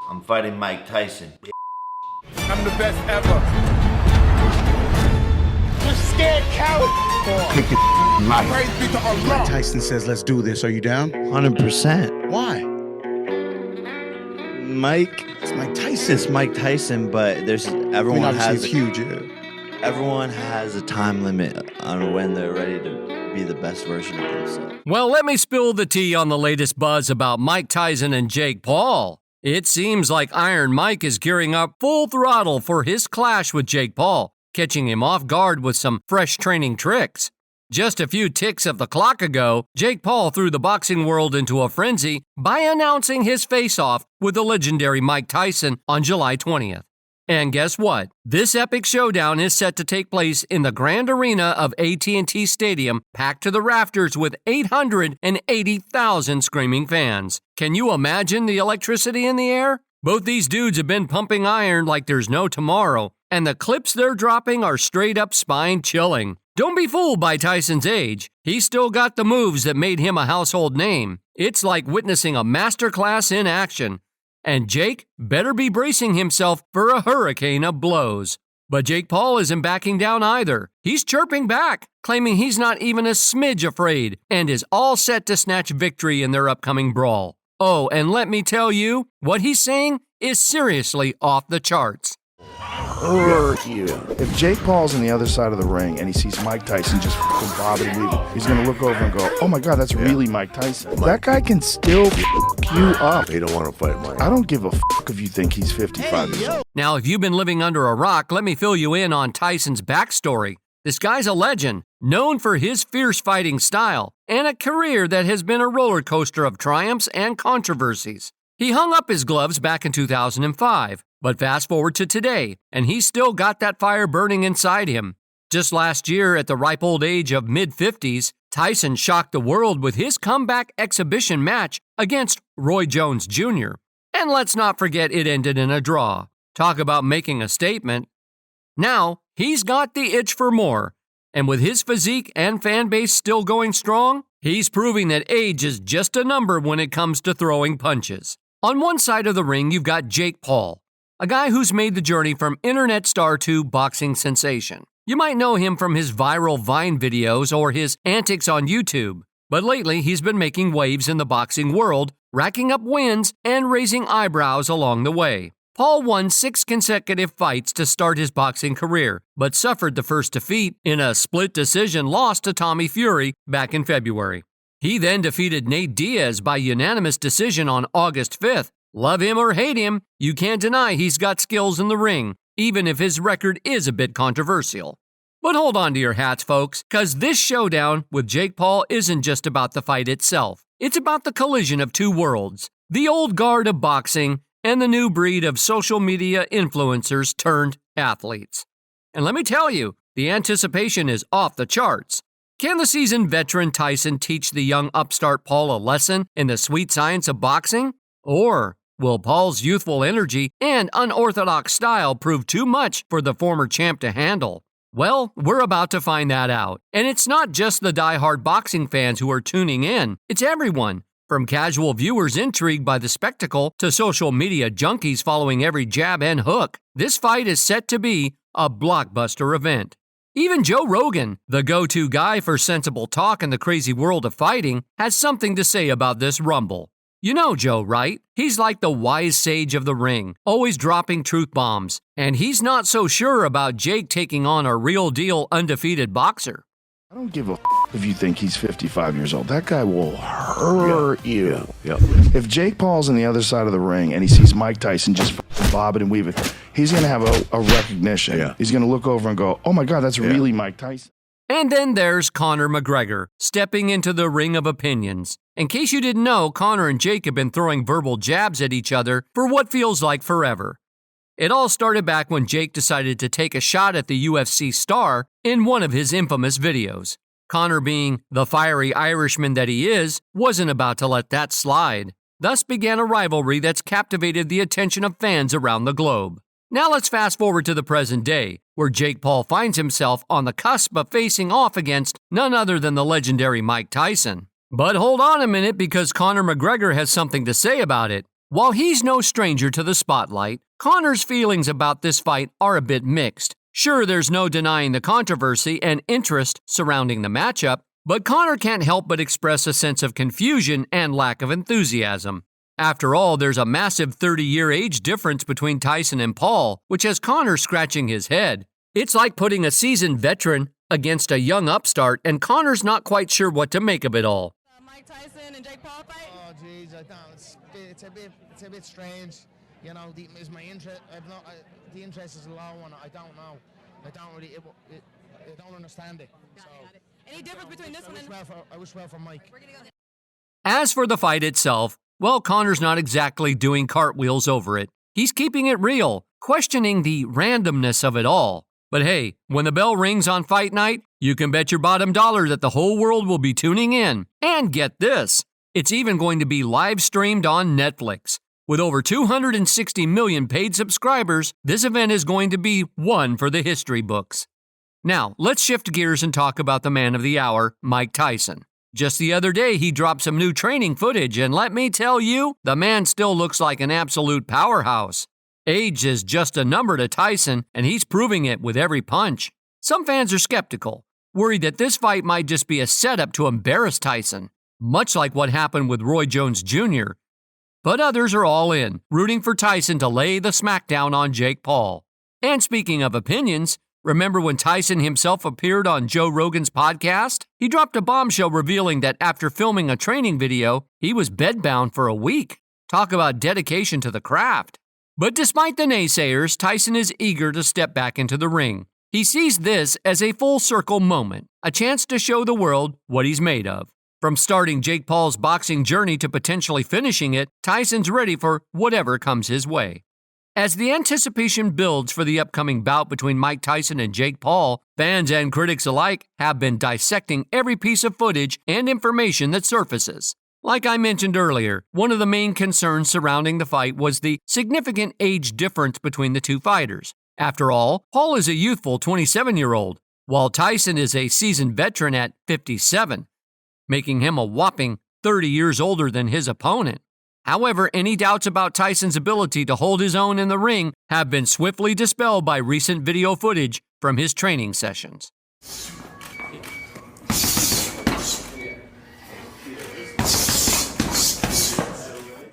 I'm fighting Mike Tyson. I'm the best ever. You scared coward. Praise be to Allah. Mike Tyson says, let's do this. Are you down? 100%. Why? Mike, It's Mike Tyson. it's Mike Tyson, but there's everyone Obviously has it's huge. Yeah. everyone has a time limit on when they're ready to be the best version of themselves. Well, let me spill the tea on the latest buzz about Mike Tyson and Jake Paul. It seems like Iron Mike is gearing up full throttle for his clash with Jake Paul, catching him off guard with some fresh training tricks. Just a few ticks of the clock ago, Jake Paul threw the boxing world into a frenzy by announcing his face-off with the legendary Mike Tyson on July 20th. And guess what? This epic showdown is set to take place in the grand arena of AT&T Stadium, packed to the rafters with 880,000 screaming fans. Can you imagine the electricity in the air? Both these dudes have been pumping iron like there's no tomorrow, and the clips they're dropping are straight up spine-chilling. Don't be fooled by Tyson's age. He's still got the moves that made him a household name. It's like witnessing a masterclass in action. And Jake better be bracing himself for a hurricane of blows. But Jake Paul isn't backing down either. He's chirping back, claiming he's not even a smidge afraid and is all set to snatch victory in their upcoming brawl. Oh, and let me tell you, what he's saying is seriously off the charts. If Jake Paul's on the other side of the ring and he sees Mike Tyson just fucking bobbing and weaving, he's gonna look over and go, "Oh my God, that's really Mike Tyson." That guy can still you up. They don't want to fight Mike. I don't give a fuck if you think he's 55 years old. Now, if you've been living under a rock, let me fill you in on Tyson's backstory. This guy's a legend, known for his fierce fighting style and a career that has been a roller coaster of triumphs and controversies. He hung up his gloves back in 2005, but fast forward to today, and he's still got that fire burning inside him. Just last year, at the ripe old age of mid-50s, Tyson shocked the world with his comeback exhibition match against Roy Jones Jr. And let's not forget it ended in a draw. Talk about making a statement. Now, he's got the itch for more, and with his physique and fan base still going strong, he's proving that age is just a number when it comes to throwing punches. On one side of the ring, you've got Jake Paul, a guy who's made the journey from internet star to boxing sensation. You might know him from his viral Vine videos or his antics on YouTube, but lately he's been making waves in the boxing world, racking up wins and raising eyebrows along the way. Paul won 6 consecutive fights to start his boxing career, but suffered the first defeat in a split decision loss to Tommy Fury back in February. He then defeated Nate Diaz by unanimous decision on August 5th. Love him or hate him, you can't deny he's got skills in the ring, even if his record is a bit controversial. But hold on to your hats, folks, because this showdown with Jake Paul isn't just about the fight itself. It's about the collision of two worlds, the old guard of boxing and the new breed of social media influencers turned athletes. And let me tell you, the anticipation is off the charts. Can the seasoned veteran Tyson teach the young upstart Paul a lesson in the sweet science of boxing? Or will Paul's youthful energy and unorthodox style prove too much for the former champ to handle? Well, we're about to find that out. And it's not just the die-hard boxing fans who are tuning in. It's everyone, from casual viewers intrigued by the spectacle to social media junkies following every jab and hook. This fight is set to be a blockbuster event. Even Joe Rogan, the go-to guy for sensible talk in the crazy world of fighting, has something to say about this rumble. You know Joe, right? He's like the wise sage of the ring, always dropping truth bombs. And he's not so sure about Jake taking on a real-deal undefeated boxer. I don't give a if you think he's 55 years old. That guy will hurt you. Yeah. If Jake Paul's on the other side of the ring and he sees Mike Tyson just bobbing and weaving, he's going to have a recognition. Yeah. He's going to look over and go, "Oh my God, that's really Mike Tyson." And then there's Conor McGregor, stepping into the ring of opinions. In case you didn't know, Conor and Jake have been throwing verbal jabs at each other for what feels like forever. It all started back when Jake decided to take a shot at the UFC star in one of his infamous videos. Conor, being the fiery Irishman that he is, wasn't about to let that slide. Thus began a rivalry that's captivated the attention of fans around the globe. Now let's fast forward to the present day, where Jake Paul finds himself on the cusp of facing off against none other than the legendary Mike Tyson. But hold on a minute, because Conor McGregor has something to say about it. While he's no stranger to the spotlight, Conor's feelings about this fight are a bit mixed. Sure, there's no denying the controversy and interest surrounding the matchup, but Conor can't help but express a sense of confusion and lack of enthusiasm. After all, there's a massive 30-year age difference between Tyson and Paul, which has Conor scratching his head. It's like putting a seasoned veteran against a young upstart, and Conor's not quite sure what to make of it all. Mike Tyson and Jake Paul fight? Oh, jeez, I don't. It's a bit strange. You know, is my interest? The interest is a low one. I don't know. I don't really. I don't understand it. Got it. Any difference between this one and? I wish well for Mike. As for the fight itself, well, Conor's not exactly doing cartwheels over it. He's keeping it real, questioning the randomness of it all. But hey, when the bell rings on fight night, you can bet your bottom dollar that the whole world will be tuning in. And get this, it's even going to be live streamed on Netflix. With over 260 million paid subscribers, this event is going to be one for the history books. Now, let's shift gears and talk about the man of the hour, Mike Tyson. Just the other day, he dropped some new training footage, and let me tell you, the man still looks like an absolute powerhouse. Age is just a number to Tyson, and he's proving it with every punch. Some fans are skeptical, worried that this fight might just be a setup to embarrass Tyson, much like what happened with Roy Jones Jr. But others are all in, rooting for Tyson to lay the smackdown on Jake Paul. And speaking of opinions, remember when Tyson himself appeared on Joe Rogan's podcast? He dropped a bombshell revealing that after filming a training video, he was bedbound for a week. Talk about dedication to the craft. But despite the naysayers, Tyson is eager to step back into the ring. He sees this as a full circle moment, a chance to show the world what he's made of. From starting Jake Paul's boxing journey to potentially finishing it, Tyson's ready for whatever comes his way. As the anticipation builds for the upcoming bout between Mike Tyson and Jake Paul, fans and critics alike have been dissecting every piece of footage and information that surfaces. Like I mentioned earlier, one of the main concerns surrounding the fight was the significant age difference between the two fighters. After all, Paul is a youthful 27-year-old, while Tyson is a seasoned veteran at 57, making him a whopping 30 years older than his opponent. However, any doubts about Tyson's ability to hold his own in the ring have been swiftly dispelled by recent video footage from his training sessions.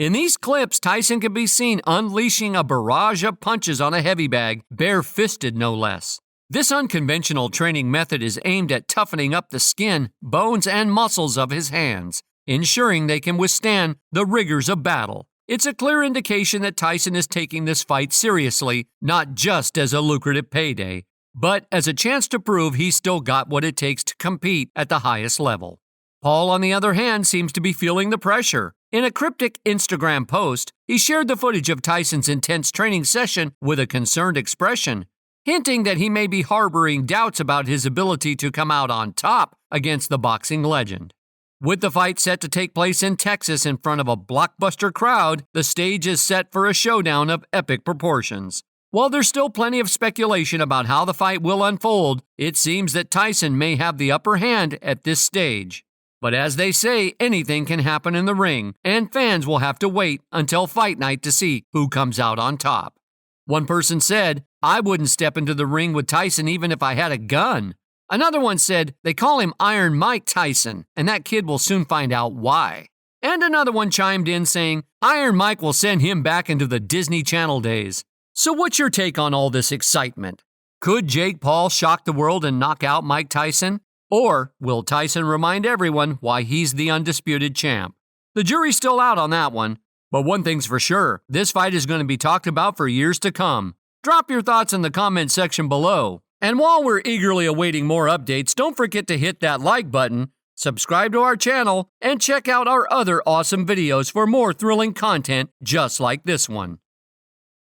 In these clips, Tyson can be seen unleashing a barrage of punches on a heavy bag, bare-fisted no less. This unconventional training method is aimed at toughening up the skin, bones, and muscles of his hands, ensuring they can withstand the rigors of battle. It's a clear indication that Tyson is taking this fight seriously, not just as a lucrative payday, but as a chance to prove he's still got what it takes to compete at the highest level. Paul, on the other hand, seems to be feeling the pressure. In a cryptic Instagram post, he shared the footage of Tyson's intense training session with a concerned expression, hinting that he may be harboring doubts about his ability to come out on top against the boxing legend. With the fight set to take place in Texas in front of a blockbuster crowd, the stage is set for a showdown of epic proportions. While there's still plenty of speculation about how the fight will unfold, it seems that Tyson may have the upper hand at this stage. But as they say, anything can happen in the ring, and fans will have to wait until fight night to see who comes out on top. One person said, "I wouldn't step into the ring with Tyson even if I had a gun." Another one said, "They call him Iron Mike Tyson, and that kid will soon find out why." And another one chimed in saying, "Iron Mike will send him back into the Disney Channel days." So what's your take on all this excitement? Could Jake Paul shock the world and knock out Mike Tyson? Or will Tyson remind everyone why he's the undisputed champ? The jury's still out on that one. But one thing's for sure, this fight is going to be talked about for years to come. Drop your thoughts in the comment section below. And while we're eagerly awaiting more updates, don't forget to hit that like button, subscribe to our channel, and check out our other awesome videos for more thrilling content just like this one.